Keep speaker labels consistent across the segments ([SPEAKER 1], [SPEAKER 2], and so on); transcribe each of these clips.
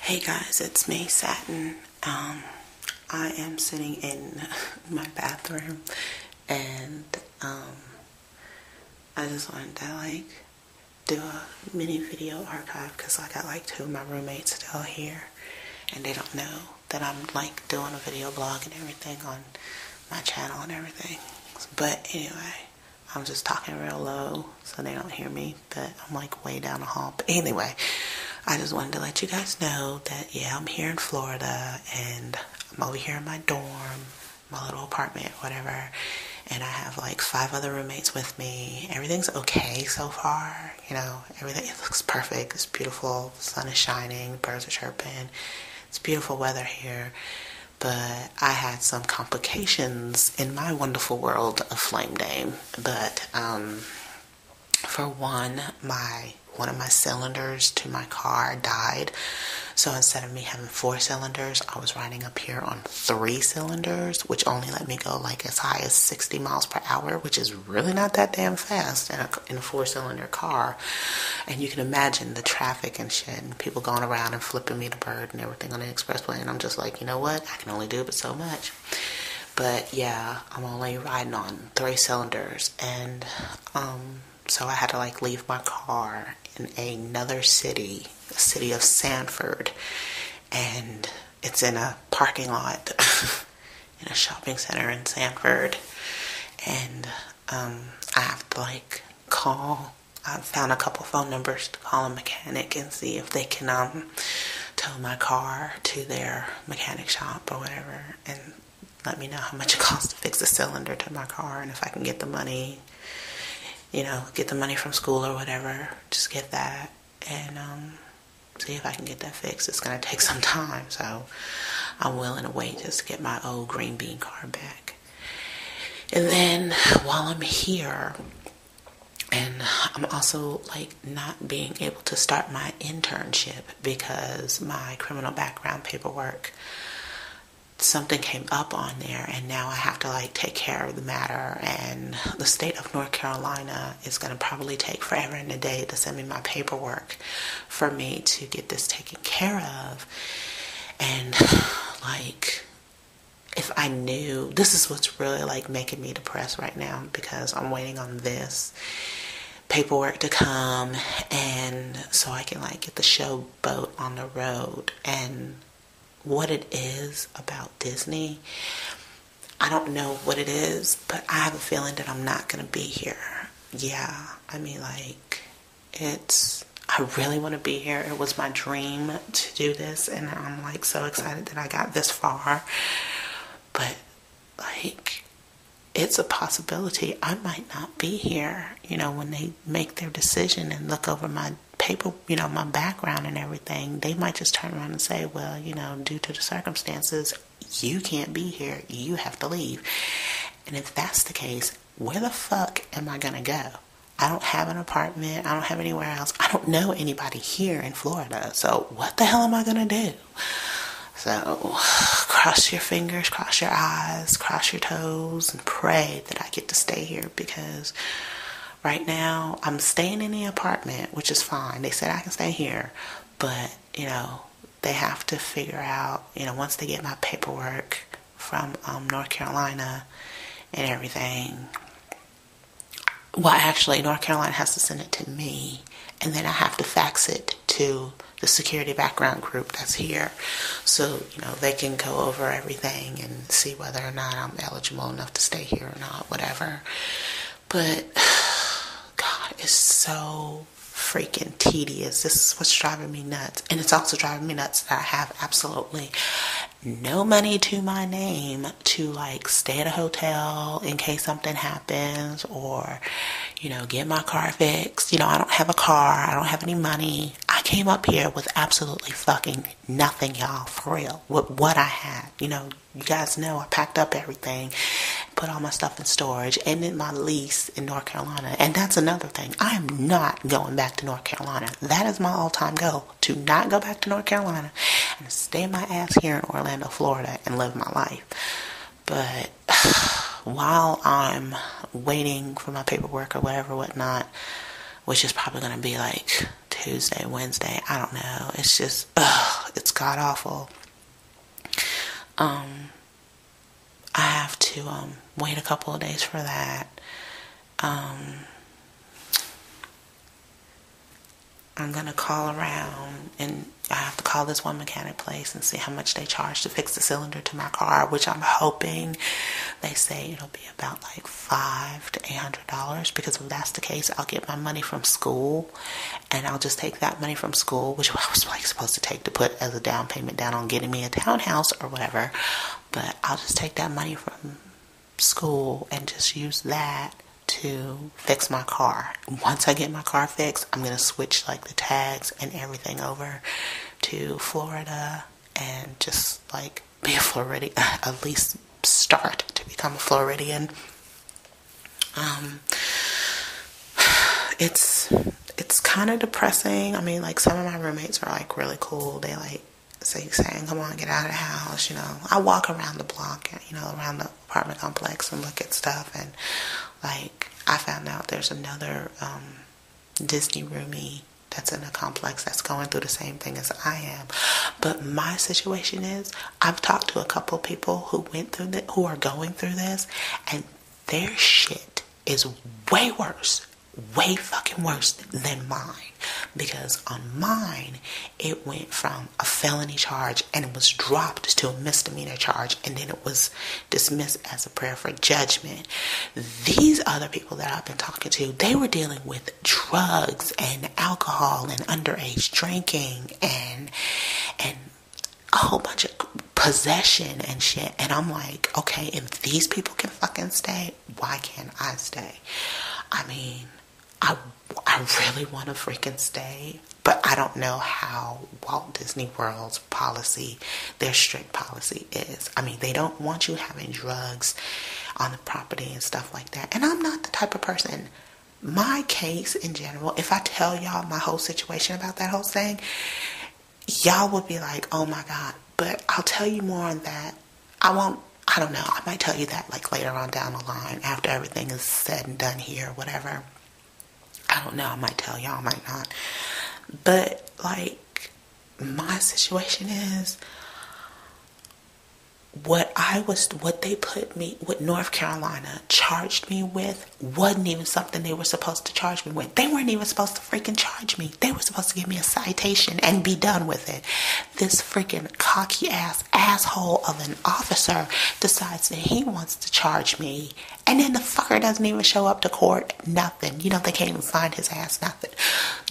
[SPEAKER 1] Hey guys, it's me, Satin. I am sitting in my bathroom and I just wanted to do a mini video archive because I got two of my roommates still here and they don't know that I'm doing a video blog and everything on my channel and everything. But anyway, I'm just talking real low so they don't hear me, but I'm way down the hall. But anyway, I just wanted to let you guys know that, yeah, I'm here in Florida, and I'm over here in my dorm, my little apartment, whatever, and I have 5 other roommates with me. Everything's okay so far, everything, it looks perfect, it's beautiful, the sun is shining, birds are chirping, it's beautiful weather here, but I had some complications in my wonderful world of Flame Dame. But, for one of my cylinders to my car died. So instead of me having 4 cylinders, I was riding up here on 3 cylinders, which only let me go as high as 60 miles per hour, which is really not that damn fast in a 4-cylinder car. And you can imagine the traffic and shit, and people going around and flipping me the bird and everything on the expressway. And I'm just you know what? I can only do but so much. But yeah, I'm only riding on 3 cylinders, and so I had to leave my car in another city, the city of Sanford, and it's in a parking lot in a shopping center in Sanford, and I have to call. I found a couple phone numbers to call a mechanic and see if they can tow my car to their mechanic shop or whatever, and let me know how much it costs to fix a cylinder to my car, and if I can get the money, get the money from school or whatever, just get that, and see if I can get that fixed. It's going to take some time, so I'm willing to wait just to get my old green bean car back. And then while I'm here, and I'm also not being able to start my internship because my criminal background paperwork, something came up on there, and now I have to take care of the matter, and the state of North Carolina is going to probably take forever and a day to send me my paperwork for me to get this taken care of. And if I knew, this is what's really making me depressed right now, because I'm waiting on this paperwork to come, and so I can get the show boat on the road. And what it is about Disney, I don't know what it is, but I have a feeling that I'm not going to be here. Yeah, I mean, I really want to be here. It was my dream to do this, and I'm so excited that I got this far. But it's a possibility I might not be here, when they make their decision and look over my paper, my background and everything. They might just turn around and say, well, due to the circumstances, you can't be here, you have to leave. And if that's the case, where the fuck am I gonna go? I don't have an apartment, I don't have anywhere else, I don't know anybody here in Florida, so what the hell am I gonna do? So cross your fingers, cross your eyes, cross your toes, and pray that I get to stay here, because right now I'm staying in the apartment, which is fine. They said I can stay here, but they have to figure out, once they get my paperwork from North Carolina and everything. Well, actually, North Carolina has to send it to me, and then I have to fax it to the security background group that's here, so they can go over everything and see whether or not I'm eligible enough to stay here or not, whatever. But God, it's so freaking tedious. This is what's driving me nuts, and it's also driving me nuts that I have absolutely no money to my name to stay at a hotel in case something happens, or get my car fixed. I don't have a car, I don't have any money. I came up here with absolutely fucking nothing, y'all, for real, with what I had. You guys know I packed up everything, put all my stuff in storage, and in my lease in North Carolina. And that's another thing, I am not going back to North Carolina. That is my all-time goal, to not go back to North Carolina and stay my ass here in Orlando, Florida, and live my life. But while I'm waiting for my paperwork or whatever, whatnot, which is probably going to be like Tuesday, Wednesday. I don't know. It's just, it's god awful. I have to wait a couple of days for that. I'm going to call around, and I have to call this one mechanic place and see how much they charge to fix the cylinder to my car, which I'm hoping they say it'll be about like $500 to $800, because if that's the case, I'll get my money from school, and I'll just take that money from school, which I was like supposed to take to put as a down payment down on getting me a townhouse or whatever, but I'll just take that money from school and just use that to fix my car. Once I get my car fixed, I'm going to switch like the tags and everything over to Florida and just like be a Floridian, at least start to become a Floridian. It's kind of depressing. I mean, like, some of my roommates are like really cool. They like saying, come on, get out of the house, you know. I walk around the block, you know, around the apartment complex and look at stuff, and like, I found out there's another Disney roomie that's in a complex that's going through the same thing as I am. But my situation is, I've talked to a couple people who went through that, who are going through this, and their shit is way worse, way fucking worse than mine. Because on mine, it went from a felony charge and it was dropped to a misdemeanor charge, and then it was dismissed as a prayer for judgment. These other people that I've been talking to, they were dealing with drugs and alcohol and underage drinking and a whole bunch of possession and shit. And I'm like, okay, if these people can fucking stay, why can't I stay? I mean, I really want to freaking stay, but I don't know how Walt Disney World's policy, their strict policy is. I mean, they don't want you having drugs on the property and stuff like that. And I'm not the type of person, my case in general, if I tell y'all my whole situation about that whole thing, y'all will be like, oh my God. But I'll tell you more on that. I don't know. I might tell you that like later on down the line after everything is said and done here, whatever. I don't know. I might tell y'all, I might not. But like, my situation is, what North Carolina charged me with wasn't even something they were supposed to charge me with. They weren't even supposed to freaking charge me. They were supposed to give me a citation and be done with it. This freaking cocky ass asshole of an officer decides that he wants to charge me, and then the fucker doesn't even show up to court. Nothing. You know, they can't even find his ass. Nothing.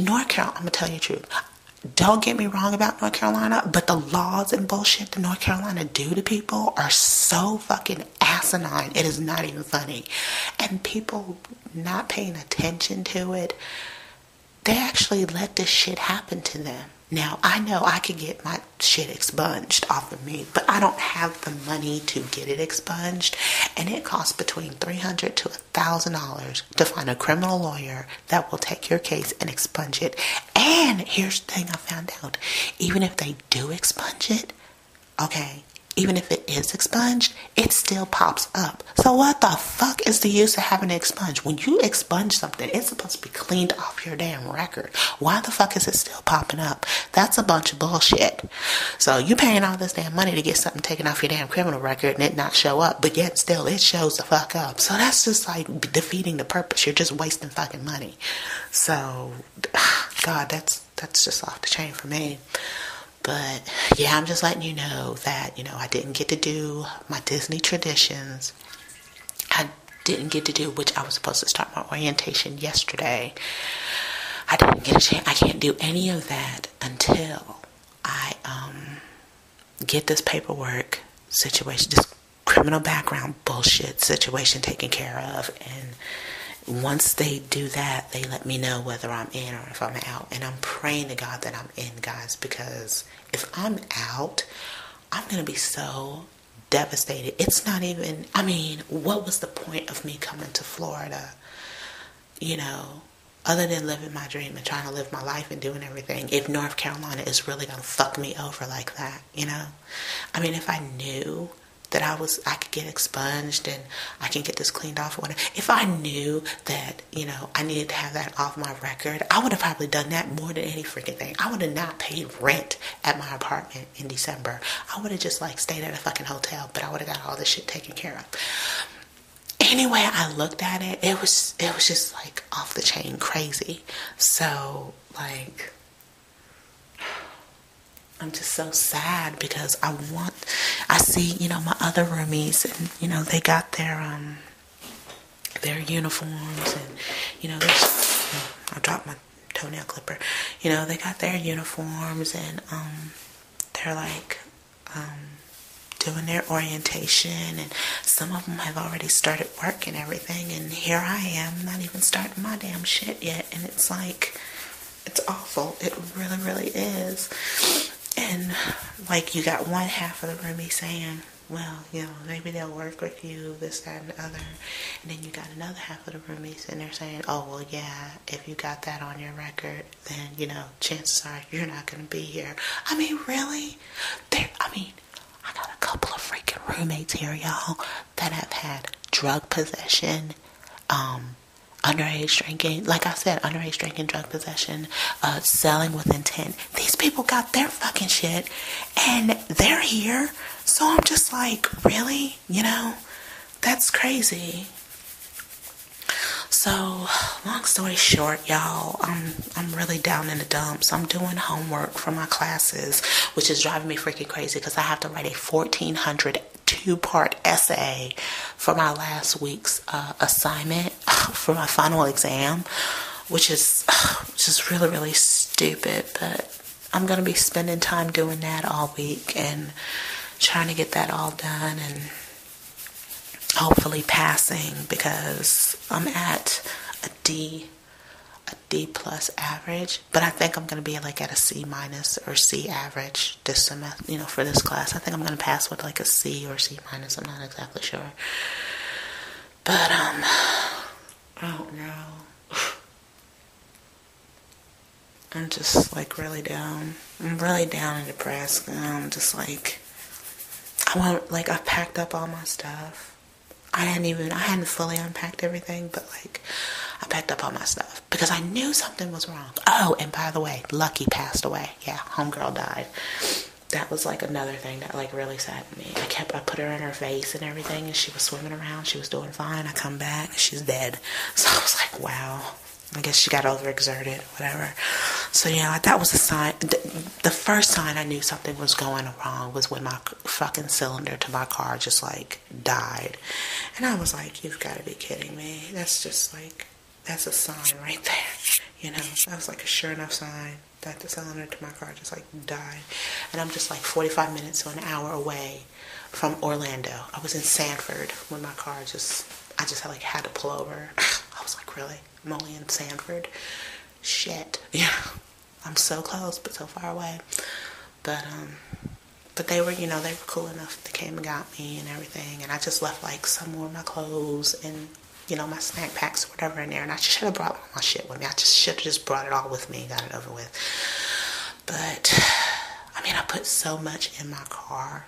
[SPEAKER 1] North Carolina, I'm gonna tell you the truth. Don't get me wrong about North Carolina, but the laws and bullshit that North Carolina do to people are so fucking asinine. It is not even funny. And people not paying attention to it, they actually let this shit happen to them. Now, I know I could get my shit expunged off of me, but I don't have the money to get it expunged, and it costs between $300 to $1,000 to find a criminal lawyer that will take your case and expunge it. And here's the thing I found out. Even if they do expunge it, okay, even if it is expunged, it still pops up. So what the fuck is the use of having it expunged? When you expunge something, it's supposed to be cleaned off your damn record. Why the fuck is it still popping up? That's a bunch of bullshit. So you paying all this damn money to get something taken off your damn criminal record and it not show up, but yet still it shows the fuck up. So that's just like defeating the purpose. You're just wasting fucking money. So, God, that's just off the chain for me. But yeah, I'm just letting you know that, you know, I didn't get to do my Disney traditions. I didn't get to do, which I was supposed to start my orientation yesterday. I didn't get a chance. I can't do any of that until I get this paperwork situation, this criminal background bullshit situation taken care of. And once they do that, they let me know whether I'm in or if I'm out. And I'm praying to God that I'm in, guys, because if I'm out, I'm going to be so devastated. It's not even, I mean, what was the point of me coming to Florida, you know, other than living my dream and trying to live my life and doing everything, if North Carolina is really going to fuck me over like that, you know? I mean, if I knew that I could get expunged and I can get this cleaned off or whatever. If I knew that, you know, I needed to have that off my record, I would have probably done that more than any freaking thing. I would have not paid rent at my apartment in December. I would have just like stayed at a fucking hotel, but I would have got all this shit taken care of. Anyway, I looked at it. It was just like off the chain crazy. So like, I'm just so sad because I see, you know, my other roomies and, you know, they got their uniforms and, you know, I dropped my toenail clipper. You know, they got their uniforms and they're like doing their orientation, and some of them have already started work and everything, and here I am not even starting my damn shit yet, and it's like, it's awful. It really, really is. And like, you got one half of the roomie saying, well, you know, maybe they'll work with you, this, that, and the other. And then you got another half of the roomies and they're saying, oh, well, yeah, if you got that on your record, then, you know, chances are you're not going to be here. I mean, really? I got a couple of freaking roommates here, y'all, that have had drug possession, underage drinking, like I said, underage drinking, drug possession, selling with intent. These people got their fucking shit and they're here. So I'm just like, really? You know, that's crazy. So, long story short, y'all, I'm really down in the dumps. I'm doing homework for my classes, which is driving me freaking crazy because I have to write a 1,400 two-part essay for my last week's assignment for my final exam, which is just really, really stupid. But I'm going to be spending time doing that all week and trying to get that all done and hopefully passing, because I'm at a D plus average, but I think I'm going to be like at a C minus or C average this semester, you know, for this class. I think I'm going to pass with like a C or C minus. I'm not exactly sure, but I don't know. I'm just like really down. I'm really down and depressed. I'm just like, I've packed up all my stuff. I hadn't fully unpacked everything, but like, I packed up all my stuff because I knew something was wrong. Oh, and by the way, Lucky passed away. Yeah, homegirl died. That was like another thing that like really saddened me. I put her in her face and everything, and she was swimming around. She was doing fine. I come back, she's dead. So I was like, wow. I guess she got overexerted, whatever. So, yeah, that was a sign. The first sign I knew something was going wrong was when my fucking cylinder to my car just, like, died. And I was like, you've got to be kidding me. That's just, like, that's a sign right there. You know, that was, like, a sure enough sign that the cylinder to my car just, like, died. And I'm just, like, 45 minutes to an hour away from Orlando. I was in Sanford when my car I just had to pull over. I was like, really? I'm only in Sanford? Shit. Yeah. I'm so close, but so far away. But they were, you know, they were cool enough. They came and got me and everything. And I just left, like, some more of my clothes and, you know, my snack packs or whatever in there. And I just should have brought my shit with me. I just should have just brought it all with me and got it over with. But, I mean, I put so much in my car.